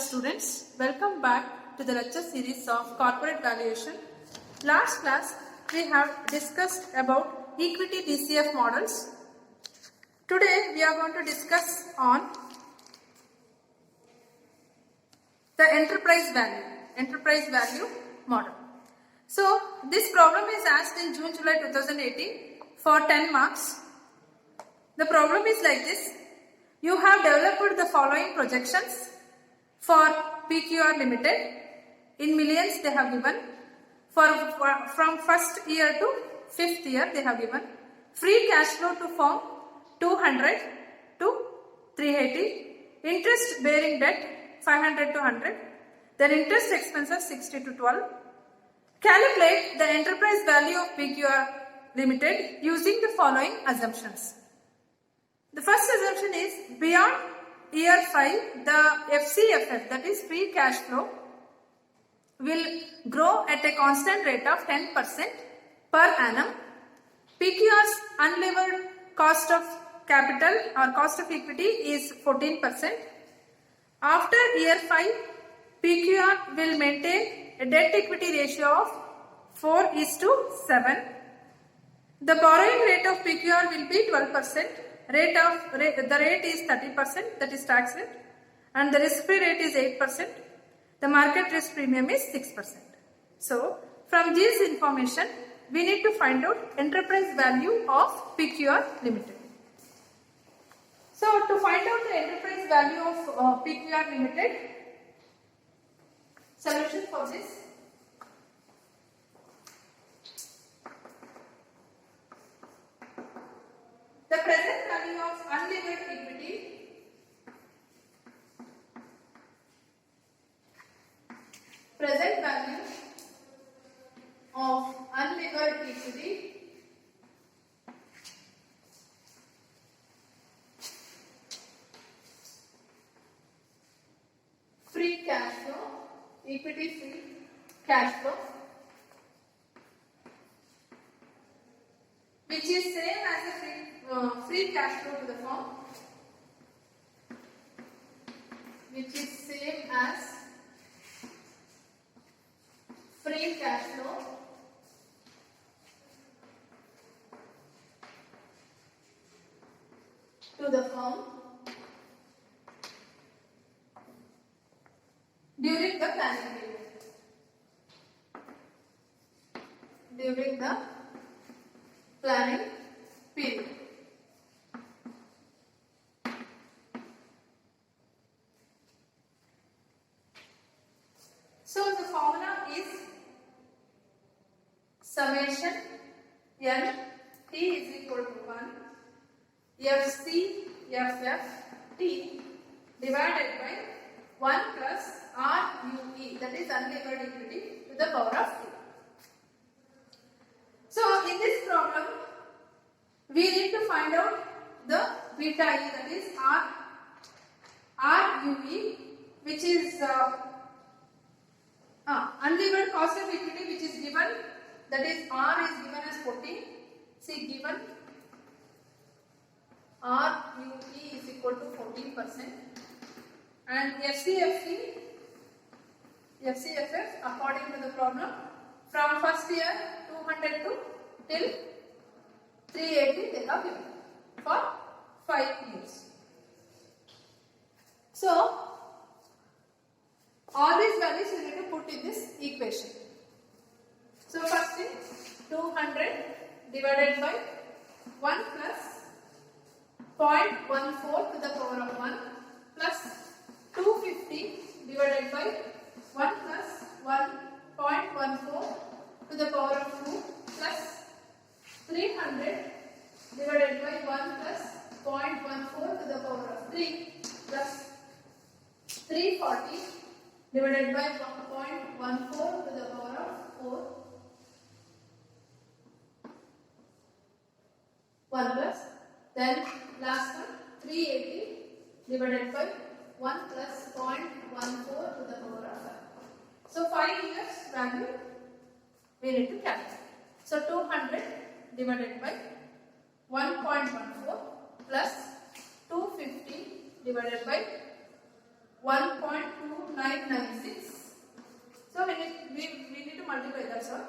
students, welcome back to the lecture series of corporate valuation. Last class we have discussed about equity DCF models. Today we are going to discuss on the enterprise value model. So this problem is asked in June-July 2018 for 10 marks. The problem is like this. You have developed the following projections for PQR Limited. In millions they have given. From first year to fifth year they have given. Free cash flow to firm 200 to 380. Interest bearing debt 500 to 100. Then interest expenses 60 to 12. Calculate the enterprise value of PQR Limited using the following assumptions. The first assumption is beyond year 5, the FCFF, that is free cash flow, will grow at a constant rate of 10% per annum. PQR's unlevered cost of capital or cost of equity is 14%. After year 5, PQR will maintain a debt equity ratio of 4:7. The borrowing rate of PQR will be 12%. The rate is 30%, that is tax rate, and the risk-free rate is 8%. The market risk premium is 6%. So, from this information, we need to find out enterprise value of PQR Limited. So, to find out the enterprise value of PQR Limited, solution for this. The present value of unlevered equity free cash flow, equity free cash flow, which is same as a free cash flow to the firm, which is same as free cash flow to the firm during the planning period. During the planning period. So the formula is summation N T is equal to 1 FCFF T divided by 1 plus RUE, that is unlevered equity, to the power of T. So in this problem, we need to find out the beta E, that is RUE, which is unlevered cost of equity, which is given, that is R is given as 14. See, given RUE is equal to 14%, and FCFF according to the problem, from first year 200 to till 380 they have given for 5 years. So all these values you need to put in this equation. So first thing, 200 divided by 1 plus 0.14 to the power of 1 plus 250 divided by 1 plus 1.14 to the power of 2 plus 300 divided by 1 plus 0.14 to the power of 3 plus 340 divided by 0.14 to the power of 4 1 plus, then last one 380 divided by 1 plus 0.14 to the power of 5. So 5 years value we need to calculate. So 200 divided by 1.14 plus 250 divided by 1.2996. So we need to multiply that, sir.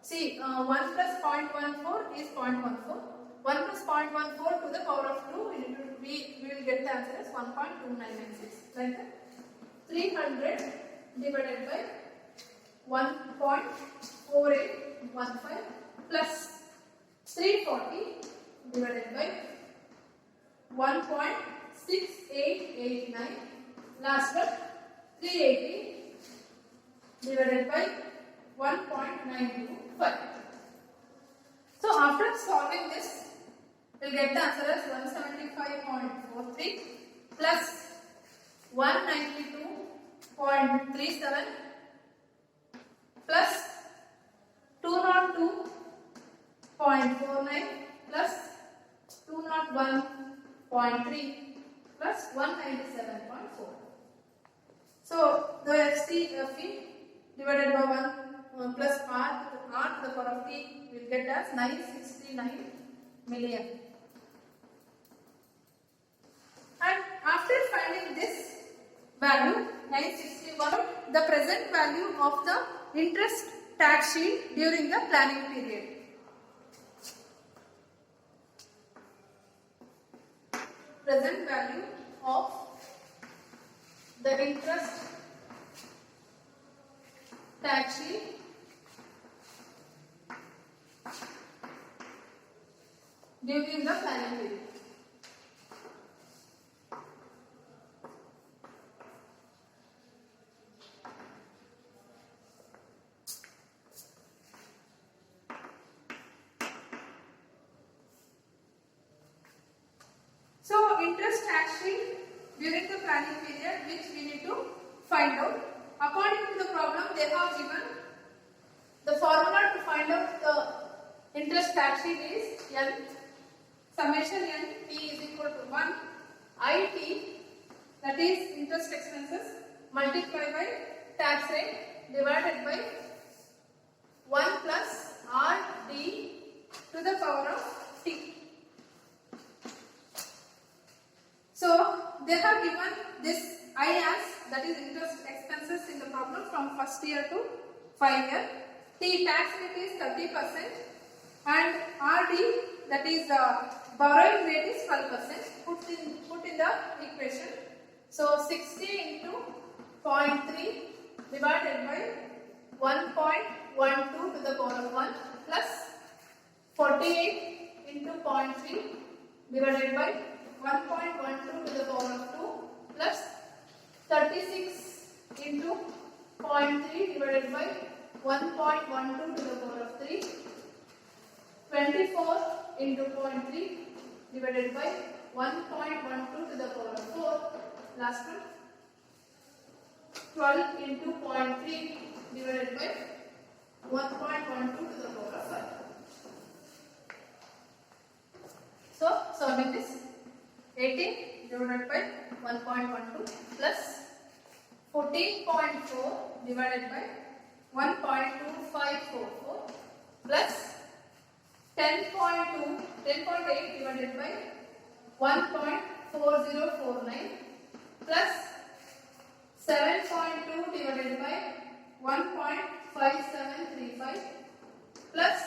See, 1 plus 0.14 is 0.14. 1 plus 0.14 to the power of 2, we will get the answer as 1.2996. Like that. 300 divided by 1.4815 plus 340 divided by 1.6889. Last one, 380 divided by 1.925. So after solving this, we'll get the answer as 175.43 plus 192.37 plus 202.49 plus 201.3 plus 197.4. So the FCFE divided by 1 plus r to the power of t will get as 969 million. And after finding this value 961, the present value of the interest tax sheet during the planning period. Present value of the interest tax sheet during the planning period. So interest tax sheet during the planning period, which we need to find out. According to the problem, they have given the formula to find out the interest tax sheet is N summation N T is equal to 1 IT, that is interest expenses, multiplied by tax rate divided by 1 plus RD to the power of T. So they have given this I as, that is interest expenses in the problem from first year to 5 year. T tax rate is 30% and RD, that is borrowing rate is 12%. Put in the equation. So 60 into 0.3 divided by 1.12 to the power of 1 plus 48 into 0.3 divided by 1.12 to the power of 2 plus 36 into 0.3 divided by 1.12 to the power of 3, 24 into 0.3 divided by 1.12 to the power of 4, last one, 12 into 0.3 divided by 1.12 to the power of 5. So solving this, 18 divided by 1.12 plus 14.4 divided by 1.2544 plus 10.8 divided by 1.4049 plus 7.2 divided by 1.5735 plus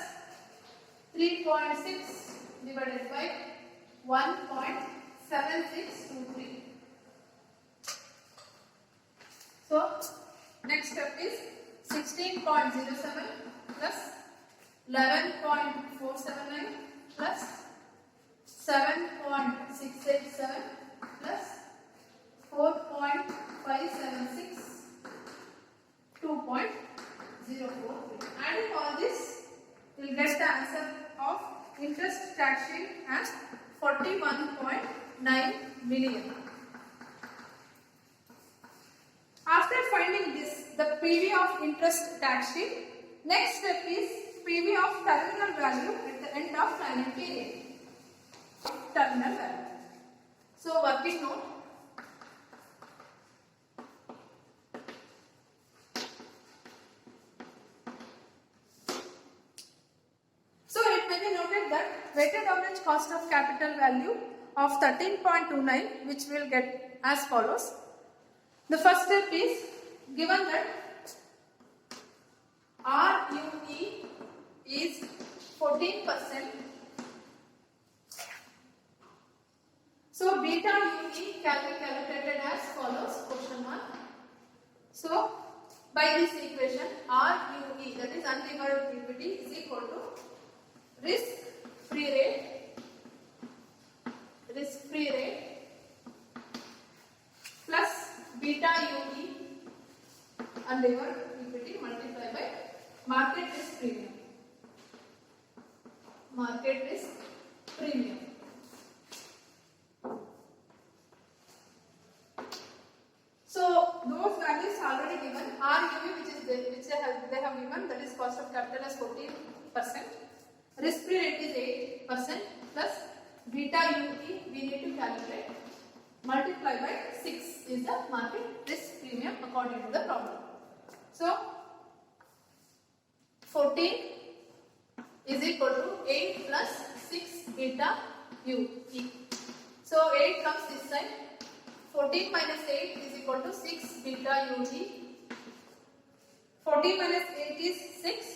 3.6 divided by 1.7623. So next step is 16.07 plus 11.479 plus 7.687 plus 4.576 2.043. Adding all this, we will get the answer of interest tax sheet as 41.9 million. After finding this, the PV of interest tax sheet, next step is PV of terminal value at the end of planning period. Terminal value. So working note. So it may be noted that weighted average cost of capital value of 13.29, which we will get as follows. The first step is, given that RUE is 14%, so beta UE can be calculated as follows, question mark. So by this equation, RUE, that is unlevered equity, is equal to risk-free rate plus beta UE unlevered equity multiplied by market risk premium. Market risk premium. So those values already given. RUE, which they have given, that is cost of capital as 14%. Risk-free rate is 8% plus beta UE we need to calculate. Multiply by 6 is the market risk premium according to the problem. So 14 is equal to 8 plus 6 beta UE. So 8 comes this side. 14 minus 8 is equal to 6 beta UE. 14 minus 8 is 6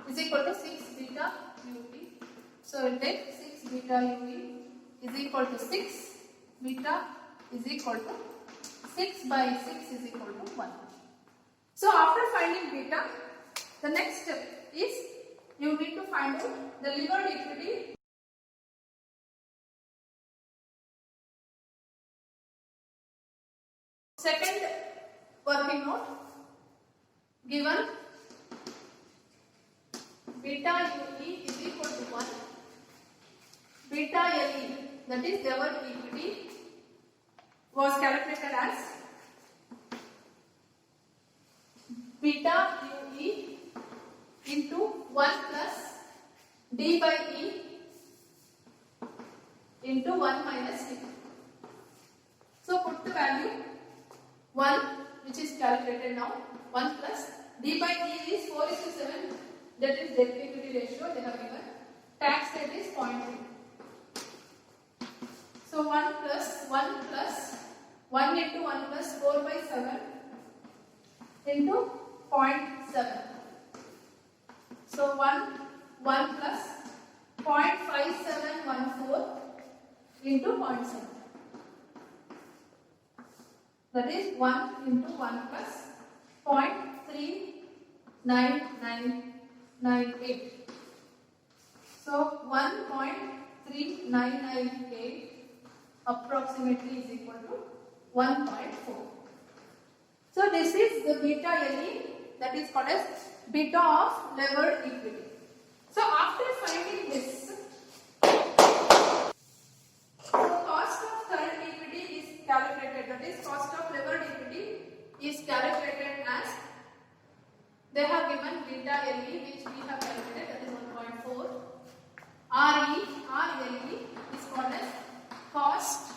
is equal to 6 beta UE. So we take 6 beta UE is equal to 6 beta is equal to 6 by 6 is equal to 1. So after finding beta, the next step is you need to find out the levered equity. Second working note, given beta UE is equal to 1, beta LE, that is levered equity, was calculated as beta UE into 1 plus D by E into 1 minus D. So put the value 1, which is calculated now, 1 plus D by E is 4:7, that is debt equity ratio they have given. Tax rate is 0.3. So 1 plus 1 into 1 plus 4 by 7 into 0.7. So 1 plus 0.5714 into 0.7. That is 1 into 1 plus 0.39998. So 1.3998 approximately is equal to 1.4. So this is the beta LE, that is called as beta of levered equity. So after finding this, cost of current equity is calculated, that is cost of levered equity is calculated as, they have given beta LE which we have calculated, that is 1.4. RLE is called as cost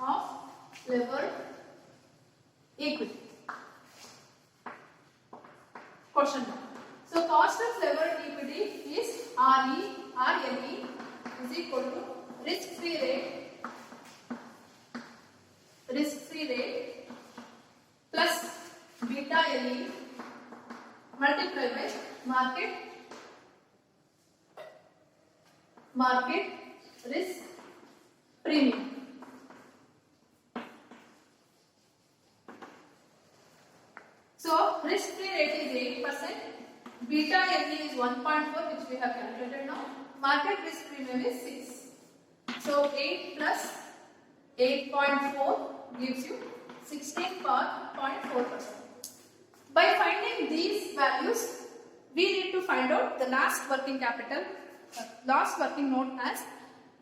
of levered equity. Question mark. So cost of levered equity is RLE is equal to risk-free rate plus beta LE multiplied by market risk premium. So risk-free rate is 8%, beta LE is 1.4 which we have calculated now, market risk premium is 6. So 8 plus 8.4 gives you 16.4%. By finding these values, we need to find out the last working note as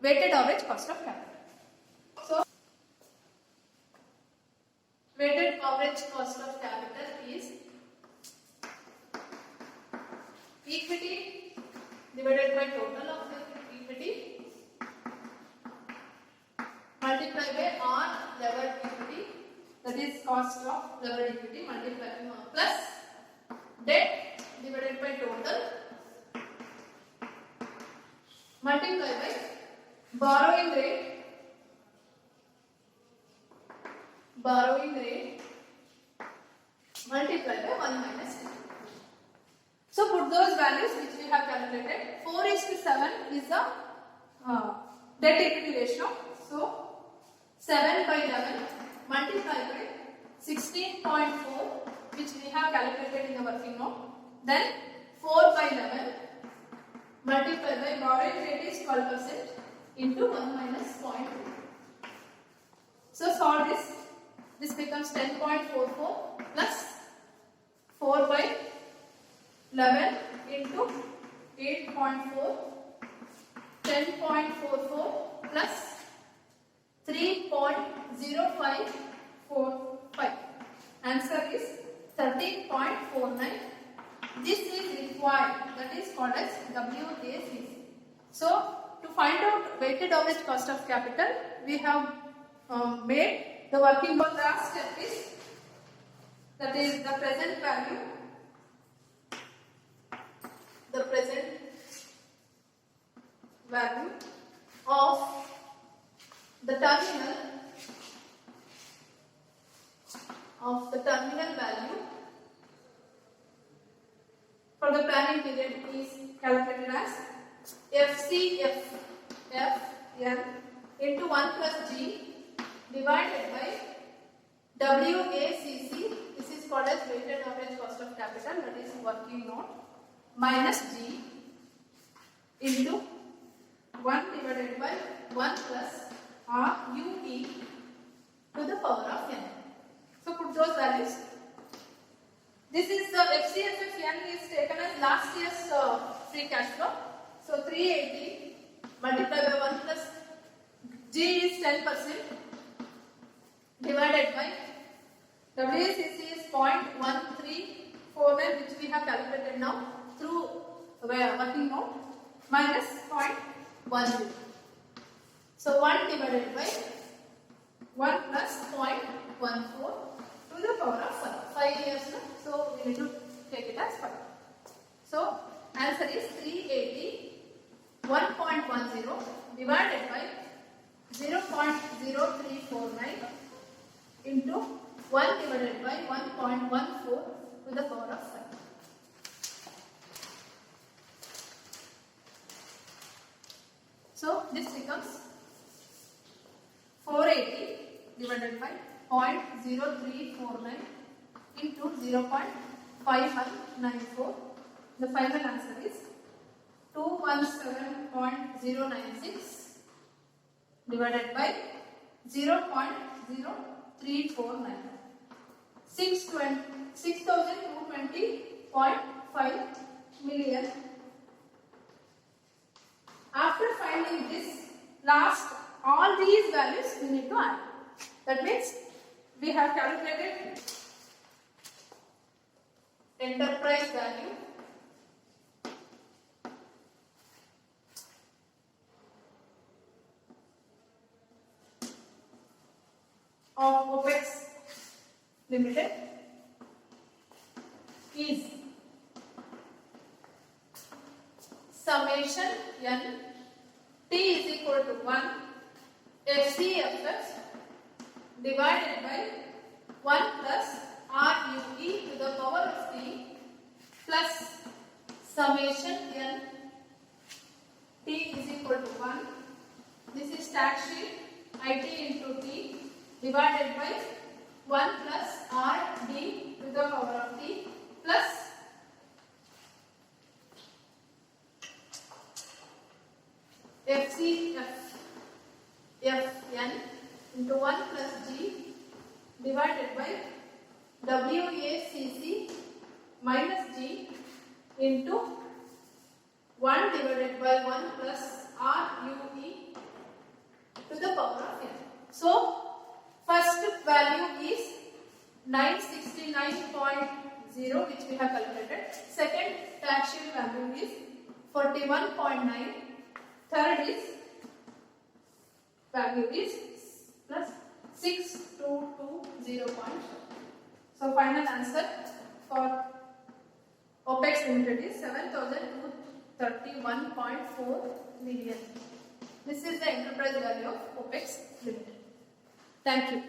weighted average cost of capital. So weighted average cost of capital is equity divided by total of the equity multiplied by R levered equity, that is cost of levered equity multiplied by plus debt divided by total multiplied by borrowing rate multiplied by 1 minus 10. So put those values which we have calculated. 4:7 is the debt equity ratio. So 7 by 11 multiplied by 16.4 which we have calculated in the working note. Then 4 by 11 multiplied by borrowing rate is 12% into 1 minus 0.2. So solve this. This becomes 10.44 plus 4 by 11 into 8.4, 10.44 plus 3.0545. Answer is 13.49. This is required, that is called as WACC. So to find out weighted average cost of capital, we have made the working note. Last step is, that is the present value. The present value of the terminal value for the planning period is calculated as FCFFN into 1 plus G divided by WACC. This is called as weighted average cost of capital, that is working note, minus G into 1 divided by 1 plus RUE to the power of n. So put those values. This is the FCFFN is taken as last year's free cash flow. So 380 multiplied by 1 plus G is 10% divided by WACC is 0.1349 which we have calculated now through working note minus 0.10. So 1 divided by 1 plus 0.14 to the power of 5. 5 years, so we need to take it as 5. So answer is 380 1.10 divided by 0.0349 into 1 divided by 1.14 to the power of 5. So this becomes 480 divided by 0.0349 into 0.5194. The final answer is 217.096 divided by 0.0349. 6,220.5 million. After finding this, last all these values we need to add. That means we have calculated enterprise value, of OPEX Limited is summation n t is equal to 1 FCFF divided by 1 plus RUE to the power of t plus summation n t is equal to 1. This is tax sheet IT into t divided by 1 plus RD to the power of t plus FCFFN into 1 plus G divided by WACC minus G into 1 divided by 1 plus RUE to the power of n. So first value is 969.0 which we have calculated. Second tax sheet value is 41.9. Third is value is plus 6220. So final answer for OPEX Limited is 7,231.4 million. This is the enterprise value of OPEX Limited. Thank you.